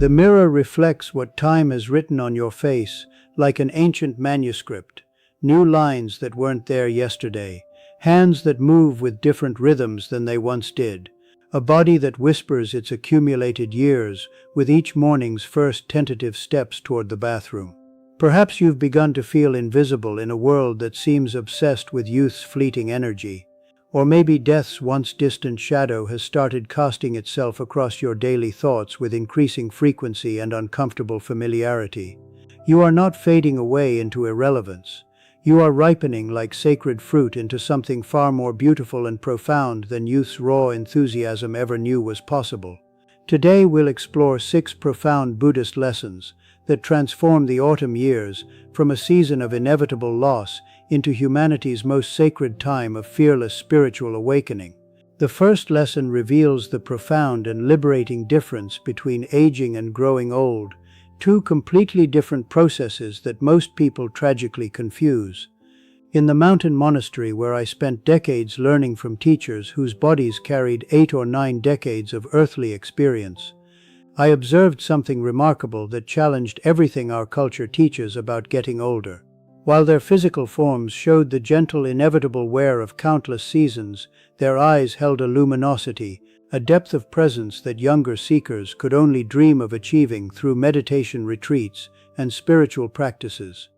The mirror reflects what time has written on your face, like an ancient manuscript. New lines that weren't there yesterday, hands that move with different rhythms than they once did, a body that whispers its accumulated years with each morning's first tentative steps toward the bathroom. Perhaps you've begun to feel invisible in a world that seems obsessed with youth's fleeting energy. Or maybe death's once distant shadow has started casting itself across your daily thoughts with increasing frequency and uncomfortable familiarity. You are not fading away into irrelevance. You are ripening like sacred fruit into something far more beautiful and profound than youth's raw enthusiasm ever knew was possible. Today we'll explore 6 profound Buddhist lessons that transform the autumn years from a season of inevitable loss into humanity's most sacred time of fearless spiritual awakening. The first lesson reveals the profound and liberating difference between aging and growing old, 2 completely different processes that most people tragically confuse. In the mountain monastery where I spent decades learning from teachers whose bodies carried 8 or 9 decades of earthly experience, I observed something remarkable that challenged everything our culture teaches about getting older. While their physical forms showed the gentle, inevitable wear of countless seasons, their eyes held a luminosity, a depth of presence that younger seekers could only dream of achieving through meditation retreats and spiritual practices.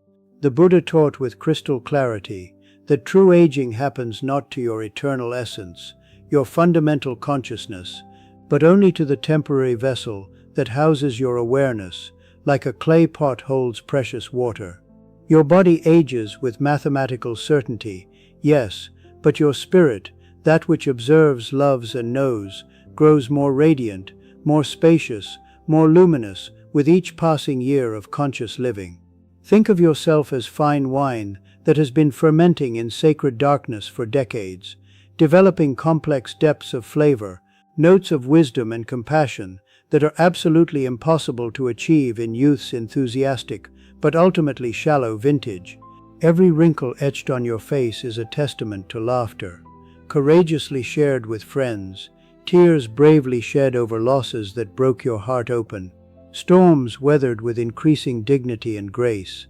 The Buddha taught with crystal clarity that true aging happens not to your eternal essence, your fundamental consciousness, but only to the temporary vessel that houses your awareness, like a clay pot holds precious water. Your body ages with mathematical certainty, yes, but your spirit, that which observes, loves, and knows, grows more radiant, more spacious, more luminous with each passing year of conscious living. Think of yourself as fine wine that has been fermenting in sacred darkness for decades, developing complex depths of flavor, notes of wisdom and compassion that are absolutely impossible to achieve in youth's enthusiastic but ultimately shallow vintage. Every wrinkle etched on your face is a testament to laughter, courageously shared with friends, tears bravely shed over losses that broke your heart open, storms weathered with increasing dignity and grace.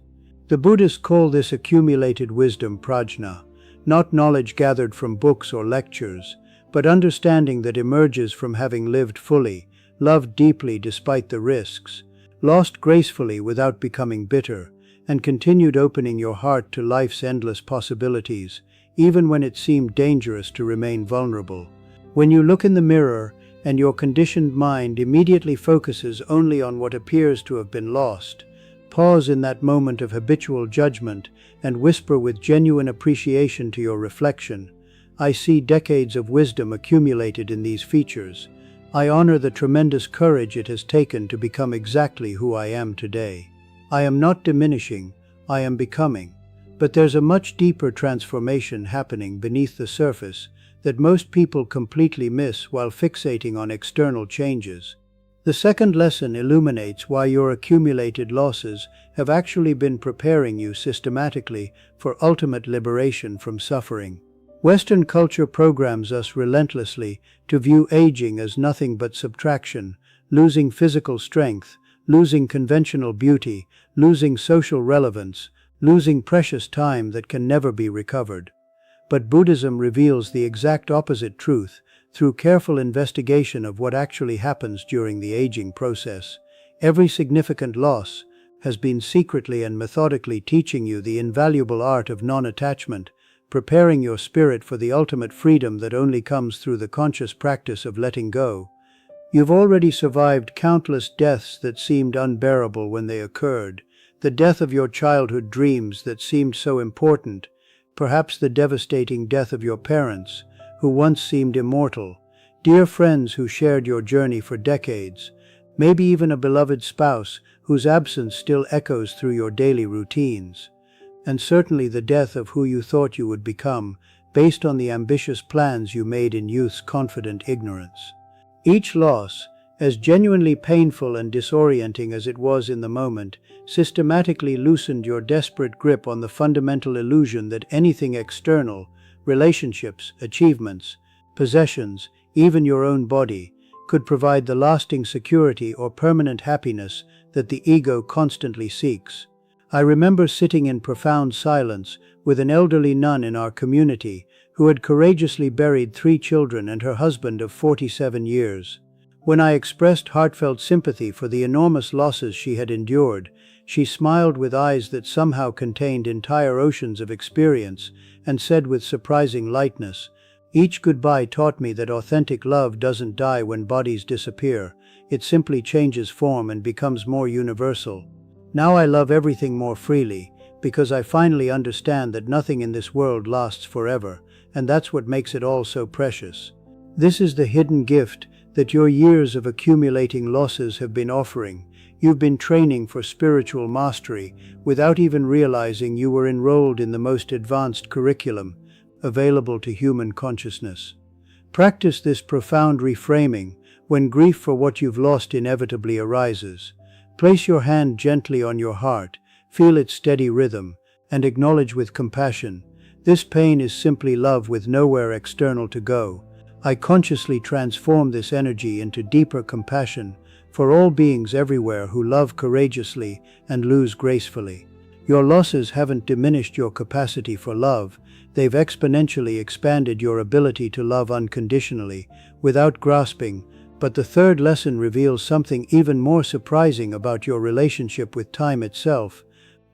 The Buddhists call this accumulated wisdom prajna, not knowledge gathered from books or lectures, but understanding that emerges from having lived fully, loved deeply despite the risks, lost gracefully without becoming bitter, and continued opening your heart to life's endless possibilities, even when it seemed dangerous to remain vulnerable. When you look in the mirror and your conditioned mind immediately focuses only on what appears to have been lost, pause in that moment of habitual judgment and whisper with genuine appreciation to your reflection, "I see decades of wisdom accumulated in these features. I honor the tremendous courage it has taken to become exactly who I am today. I am not diminishing, I am becoming." But there's a much deeper transformation happening beneath the surface that most people completely miss while fixating on external changes. The second lesson illuminates why your accumulated losses have actually been preparing you systematically for ultimate liberation from suffering. Western culture programs us relentlessly to view aging as nothing but subtraction, losing physical strength, losing conventional beauty, losing social relevance, losing precious time that can never be recovered. But Buddhism reveals the exact opposite truth through careful investigation of what actually happens during the aging process. Every significant loss has been secretly and methodically teaching you the invaluable art of non-attachment, preparing your spirit for the ultimate freedom that only comes through the conscious practice of letting go. You've already survived countless deaths that seemed unbearable when they occurred, the death of your childhood dreams that seemed so important, perhaps the devastating death of your parents, who once seemed immortal, dear friends who shared your journey for decades, maybe even a beloved spouse whose absence still echoes through your daily routines, and certainly the death of who you thought you would become, based on the ambitious plans you made in youth's confident ignorance. Each loss, as genuinely painful and disorienting as it was in the moment, systematically loosened your desperate grip on the fundamental illusion that anything external, relationships, achievements, possessions, even your own body, could provide the lasting security or permanent happiness that the ego constantly seeks. I remember sitting in profound silence with an elderly nun in our community who had courageously buried 3 children and her husband of 47 years. When I expressed heartfelt sympathy for the enormous losses she had endured, she smiled with eyes that somehow contained entire oceans of experience and said with surprising lightness, "Each goodbye taught me that authentic love doesn't die when bodies disappear, it simply changes form and becomes more universal. Now I love everything more freely, because I finally understand that nothing in this world lasts forever, and that's what makes it all so precious." This is the hidden gift that your years of accumulating losses have been offering. You've been training for spiritual mastery without even realizing you were enrolled in the most advanced curriculum available to human consciousness. Practice this profound reframing when grief for what you've lost inevitably arises. Place your hand gently on your heart, feel its steady rhythm, and acknowledge with compassion, "This pain is simply love with nowhere external to go. I consciously transform this energy into deeper compassion for all beings everywhere who love courageously and lose gracefully." Your losses haven't diminished your capacity for love, they've exponentially expanded your ability to love unconditionally, without grasping. But the third lesson reveals something even more surprising about your relationship with time itself.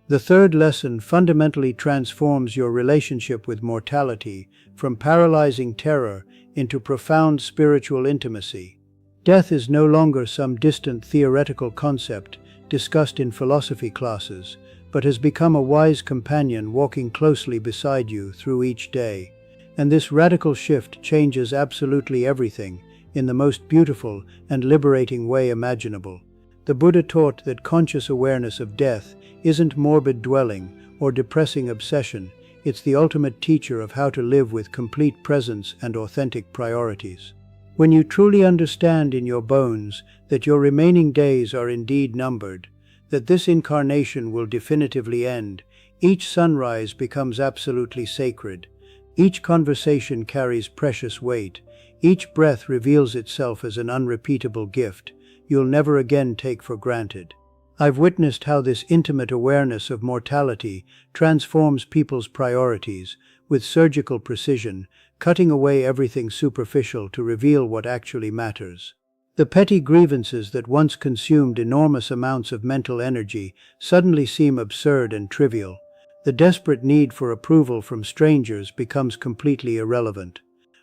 The third lesson fundamentally transforms your relationship with mortality from paralyzing terror into profound spiritual intimacy. Death is no longer some distant theoretical concept discussed in philosophy classes, but has become a wise companion walking closely beside you through each day. And this radical shift changes absolutely everything in the most beautiful and liberating way imaginable. The Buddha taught that conscious awareness of death isn't morbid dwelling or depressing obsession, it's the ultimate teacher of how to live with complete presence and authentic priorities. When you truly understand in your bones that your remaining days are indeed numbered, that this incarnation will definitively end, each sunrise becomes absolutely sacred, each conversation carries precious weight, each breath reveals itself as an unrepeatable gift you'll never again take for granted. I've witnessed how this intimate awareness of mortality transforms people's priorities with surgical precision, cutting away everything superficial to reveal what actually matters. The petty grievances that once consumed enormous amounts of mental energy suddenly seem absurd and trivial. The desperate need for approval from strangers becomes completely irrelevant.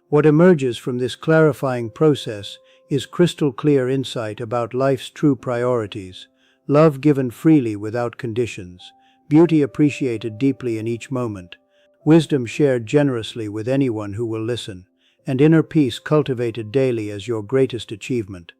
What emerges from this clarifying process is crystal clear insight about life's true priorities: love given freely without conditions, beauty appreciated deeply in each moment, wisdom shared generously with anyone who will listen, and inner peace cultivated daily as your greatest achievement.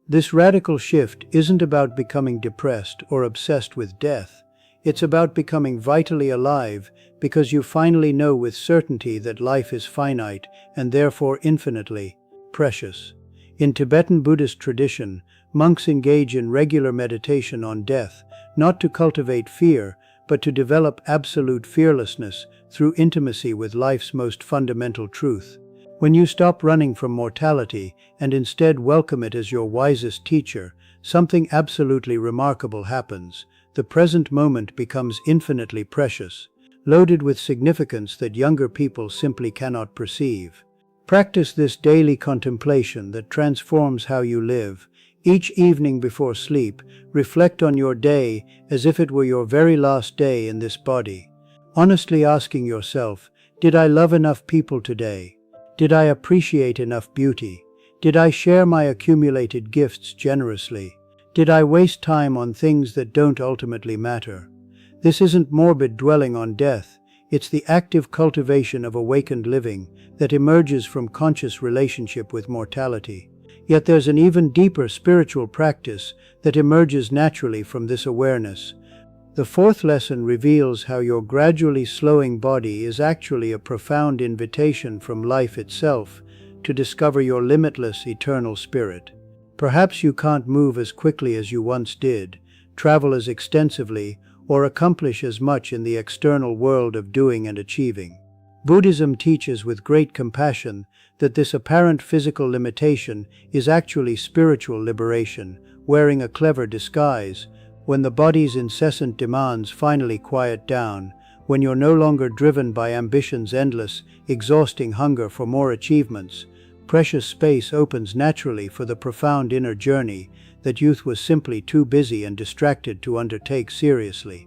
This radical shift isn't about becoming depressed or obsessed with death. It's about becoming vitally alive because you finally know with certainty that life is finite and therefore infinitely precious. In Tibetan Buddhist tradition, monks engage in regular meditation on death, not to cultivate fear, but to develop absolute fearlessness through intimacy with life's most fundamental truth. When you stop running from mortality and instead welcome it as your wisest teacher, something absolutely remarkable happens. The present moment becomes infinitely precious, loaded with significance that younger people simply cannot perceive. Practice this daily contemplation that transforms how you live. Each evening before sleep, reflect on your day as if it were your very last day in this body. Honestly asking yourself, did I love enough people today? Did I appreciate enough beauty? Did I share my accumulated gifts generously? Did I waste time on things that don't ultimately matter? This isn't morbid dwelling on death, it's the active cultivation of awakened living that emerges from conscious relationship with mortality. Yet there's an even deeper spiritual practice that emerges naturally from this awareness. The fourth lesson reveals how your gradually slowing body is actually a profound invitation from life itself to discover your limitless eternal spirit. Perhaps you can't move as quickly as you once did, travel as extensively, or accomplish as much in the external world of doing and achieving. Buddhism teaches with great compassion that this apparent physical limitation is actually spiritual liberation, wearing a clever disguise. When the body's incessant demands finally quiet down, when you're no longer driven by ambition's endless, exhausting hunger for more achievements, precious space opens naturally for the profound inner journey that youth was simply too busy and distracted to undertake seriously.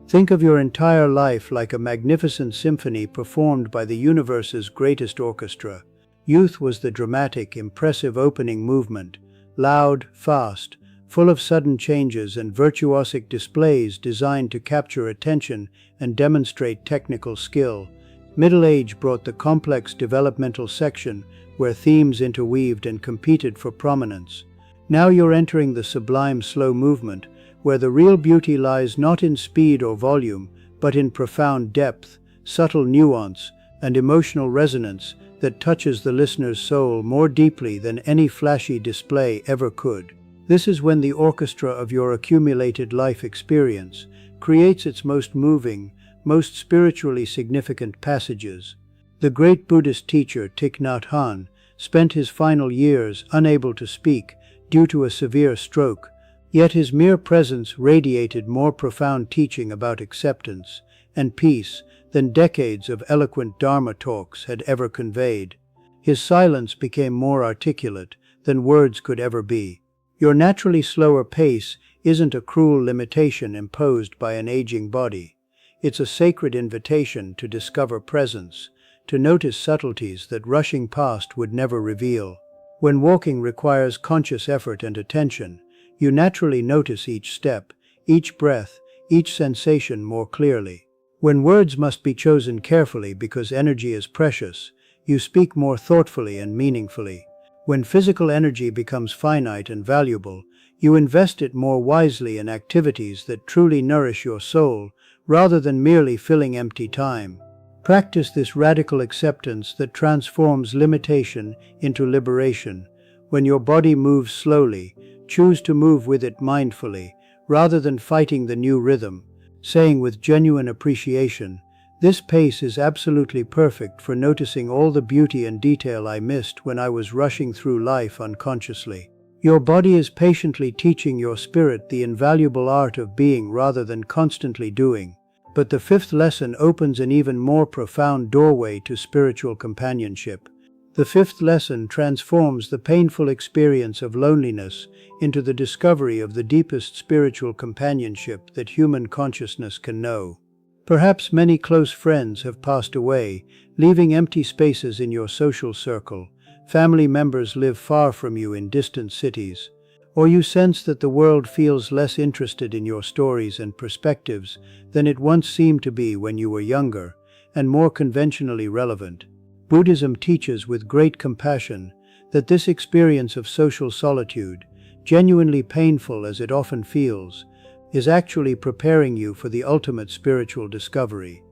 Think of your entire life like a magnificent symphony performed by the universe's greatest orchestra. Youth was the dramatic, impressive opening movement, loud, fast, full of sudden changes and virtuosic displays designed to capture attention and demonstrate technical skill. Middle age brought the complex developmental section where themes interweaved and competed for prominence. Now you're entering the sublime slow movement, where the real beauty lies not in speed or volume, but in profound depth, subtle nuance, and emotional resonance that touches the listener's soul more deeply than any flashy display ever could. This is when the orchestra of your accumulated life experience creates its most moving, most spiritually significant passages. The great Buddhist teacher Thich Nhat Hanh spent his final years unable to speak due to a severe stroke, yet his mere presence radiated more profound teaching about acceptance and peace than decades of eloquent Dharma talks had ever conveyed. His silence became more articulate than words could ever be. Your naturally slower pace isn't a cruel limitation imposed by an aging body. It's a sacred invitation to discover presence, to notice subtleties that rushing past would never reveal. When walking requires conscious effort and attention, you naturally notice each step, each breath, each sensation more clearly. When words must be chosen carefully because energy is precious, you speak more thoughtfully and meaningfully. When physical energy becomes finite and valuable, you invest it more wisely in activities that truly nourish your soul, rather than merely filling empty time. Practice this radical acceptance that transforms limitation into liberation. When your body moves slowly, choose to move with it mindfully, rather than fighting the new rhythm, saying with genuine appreciation, "This pace is absolutely perfect for noticing all the beauty and detail I missed when I was rushing through life unconsciously." Your body is patiently teaching your spirit the invaluable art of being rather than constantly doing. But the fifth lesson opens an even more profound doorway to spiritual companionship. The fifth lesson transforms the painful experience of loneliness into the discovery of the deepest spiritual companionship that human consciousness can know. Perhaps many close friends have passed away, leaving empty spaces in your social circle. Family members live far from you in distant cities. Or you sense that the world feels less interested in your stories and perspectives than it once seemed to be when you were younger and more conventionally relevant. Buddhism teaches with great compassion that this experience of social solitude, genuinely painful as it often feels, is actually preparing you for the ultimate spiritual discovery.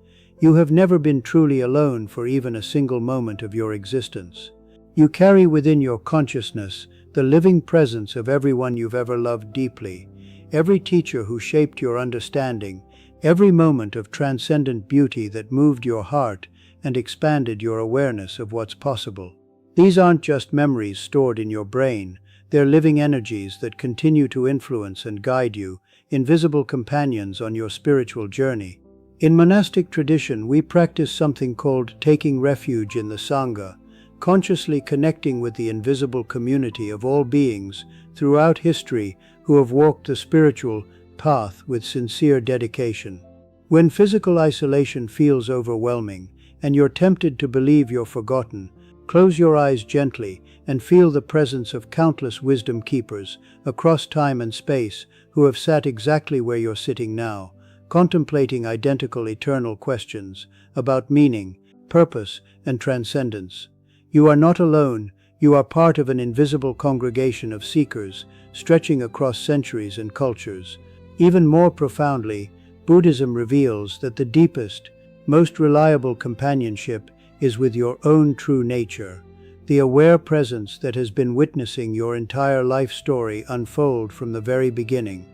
You have never been truly alone for even a single moment of your existence. You carry within your consciousness the living presence of everyone you've ever loved deeply, every teacher who shaped your understanding, every moment of transcendent beauty that moved your heart and expanded your awareness of what's possible. These aren't just memories stored in your brain, they're living energies that continue to influence and guide you, invisible companions on your spiritual journey. In monastic tradition, we practice something called taking refuge in the Sangha, consciously connecting with the invisible community of all beings throughout history who have walked the spiritual path with sincere dedication. When physical isolation feels overwhelming and you're tempted to believe you're forgotten, close your eyes gently and feel the presence of countless wisdom keepers across time and space who have sat exactly where you're sitting now, contemplating identical eternal questions about meaning, purpose, and transcendence. You are not alone, you are part of an invisible congregation of seekers, stretching across centuries and cultures. Even more profoundly, Buddhism reveals that the deepest, most reliable companionship is with your own true nature, the aware presence that has been witnessing your entire life story unfold from the very beginning.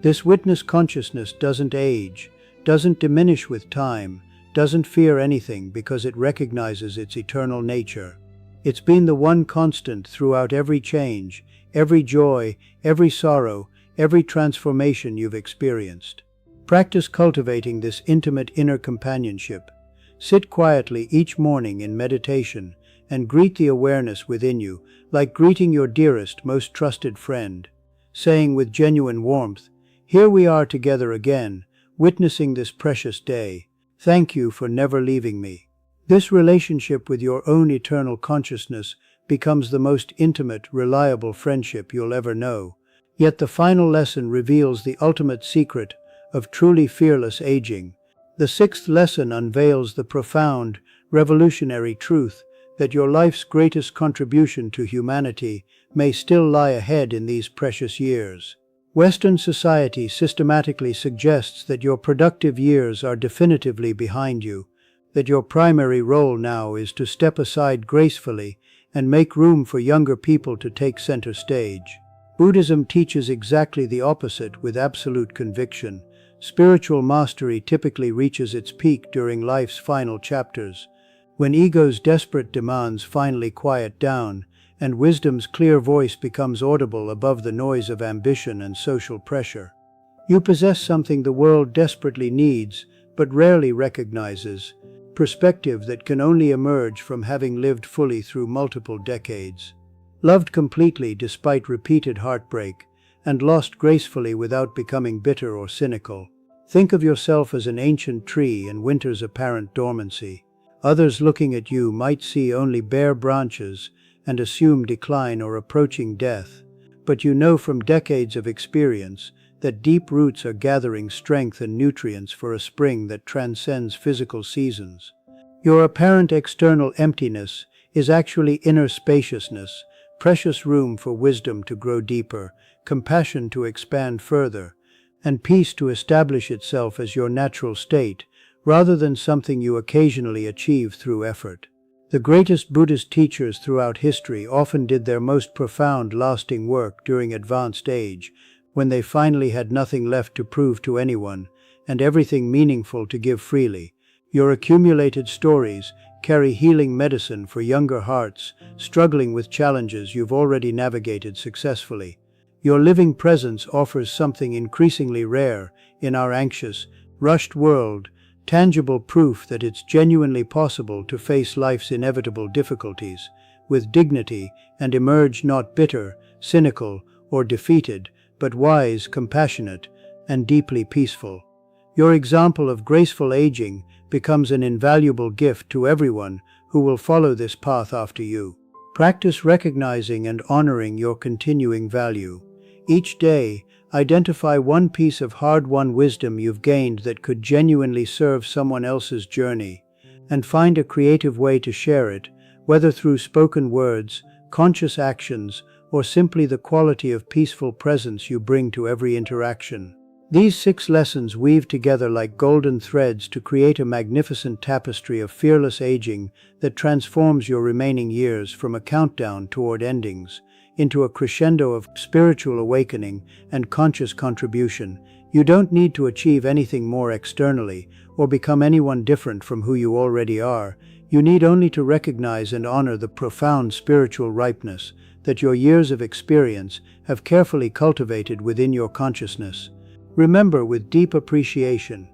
This witness consciousness doesn't age, doesn't diminish with time, doesn't fear anything because it recognizes its eternal nature. It's been the one constant throughout every change, every joy, every sorrow, every transformation you've experienced. Practice cultivating this intimate inner companionship. Sit quietly each morning in meditation and greet the awareness within you like greeting your dearest, most trusted friend, saying with genuine warmth, "Here we are together again, witnessing this precious day. Thank you for never leaving me." This relationship with your own eternal consciousness becomes the most intimate, reliable friendship you'll ever know. Yet the final lesson reveals the ultimate secret of truly fearless aging. The sixth lesson unveils the profound, revolutionary truth that your life's greatest contribution to humanity may still lie ahead in these precious years. Western society systematically suggests that your productive years are definitively behind you, that your primary role now is to step aside gracefully and make room for younger people to take center stage. Buddhism teaches exactly the opposite with absolute conviction. Spiritual mastery typically reaches its peak during life's final chapters, when ego's desperate demands finally quiet down and wisdom's clear voice becomes audible above the noise of ambition and social pressure. You possess something the world desperately needs but rarely recognizes, perspective that can only emerge from having lived fully through multiple decades. Loved completely despite repeated heartbreak, and lost gracefully without becoming bitter or cynical. Think of yourself as an ancient tree in winter's apparent dormancy. Others looking at you might see only bare branches and assume decline or approaching death, but you know from decades of experience that deep roots are gathering strength and nutrients for a spring that transcends physical seasons. Your apparent external emptiness is actually inner spaciousness, precious room for wisdom to grow deeper, compassion to expand further, and peace to establish itself as your natural state, rather than something you occasionally achieve through effort. The greatest Buddhist teachers throughout history often did their most profound, lasting work during advanced age, when they finally had nothing left to prove to anyone, and everything meaningful to give freely. Your accumulated stories carry healing medicine for younger hearts struggling with challenges you've already navigated successfully. Your living presence offers something increasingly rare in our anxious, rushed world, tangible proof that it's genuinely possible to face life's inevitable difficulties with dignity and emerge not bitter, cynical, or defeated, but wise, compassionate, and deeply peaceful. Your example of graceful aging becomes an invaluable gift to everyone who will follow this path after you. Practice recognizing and honoring your continuing value. Each day, identify one piece of hard-won wisdom you've gained that could genuinely serve someone else's journey, and find a creative way to share it, whether through spoken words, conscious actions, or simply the quality of peaceful presence you bring to every interaction. These 6 lessons weave together like golden threads to create a magnificent tapestry of fearless aging that transforms your remaining years from a countdown toward endings into a crescendo of spiritual awakening and conscious contribution. You don't need to achieve anything more externally or become anyone different from who you already are. You need only to recognize and honor the profound spiritual ripeness that your years of experience have carefully cultivated within your consciousness. Remember with deep appreciation,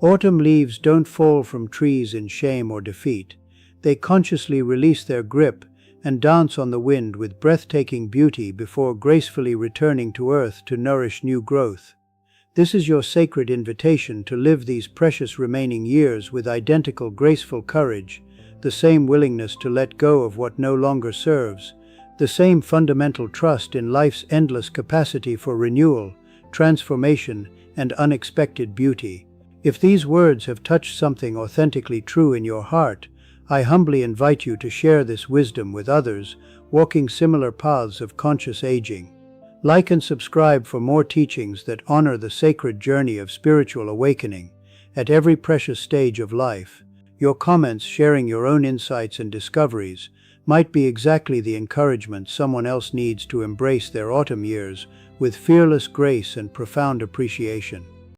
autumn leaves don't fall from trees in shame or defeat. They consciously release their grip and dance on the wind with breathtaking beauty before gracefully returning to earth to nourish new growth. This is your sacred invitation to live these precious remaining years with identical graceful courage, the same willingness to let go of what no longer serves, the same fundamental trust in life's endless capacity for renewal, transformation, and unexpected beauty. If these words have touched something authentically true in your heart, I humbly invite you to share this wisdom with others walking similar paths of conscious aging. Like and subscribe for more teachings that honor the sacred journey of spiritual awakening at every precious stage of life. Your comments sharing your own insights and discoveries might be exactly the encouragement someone else needs to embrace their autumn years with fearless grace and profound appreciation.